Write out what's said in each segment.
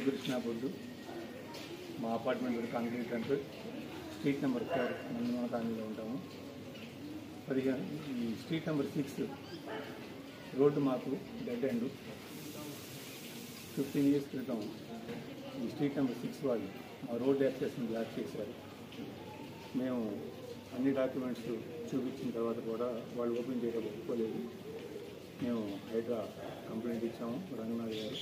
కృష్ణాపొద్దు మా apartment concrete అంటే street number 4 నందన కాలనీలో ఉంటాము. 15 ఈ స్ట్రీట్ నెంబర్ 6 రోడ్డు మాకు డెడ్ ఎండ్. 15 years క్రితం ఈ స్ట్రీట్ నెంబర్ 6 వాళ్ళు మా రోడ్ యాక్సెస్ని బ్లాక్ చేశారు. మేము అన్ని డాక్యుమెంట్స్ చూపించిన తర్వాత కూడా వాళ్ళు ఓపెన్ చేయడం ఒప్పుకోలేదు. మేము హైడ్రా కంప్లైంట్ ఇచ్చాము. రంగనాథ్ గారు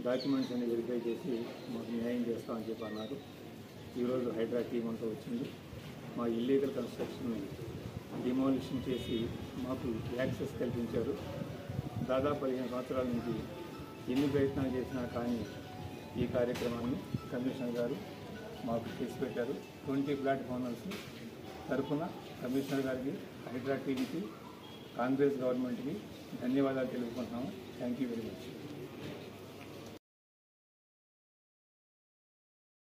డాక్యుమెంట్స్ అన్ని వెరిఫై చేసి మాకు న్యాయం చేస్తామని చెప్పి అన్నారు. ఈరోజు హైడ్రా టీం అంతా వచ్చింది. మా ఇల్లీగల్ కన్స్ట్రక్షన్ని డిమాలిషన్ చేసి మాకు యాక్సెస్ కల్పించారు. దాదాపు 15 సంవత్సరాల నుంచి ఎన్ని ప్రయత్నాలు చేసినా కానీ ఈ కార్యక్రమాన్ని కమిషనర్ గారు మాకు చేసి పెట్టారు. 20 ప్లాట్ఫామ్స్ తరఫున కమిషనర్ గారికి, హైడ్రా టీంకి, కాంగ్రెస్ గవర్నమెంట్కి ధన్యవాదాలు తెలుపుకుంటున్నాము. Thank you very much.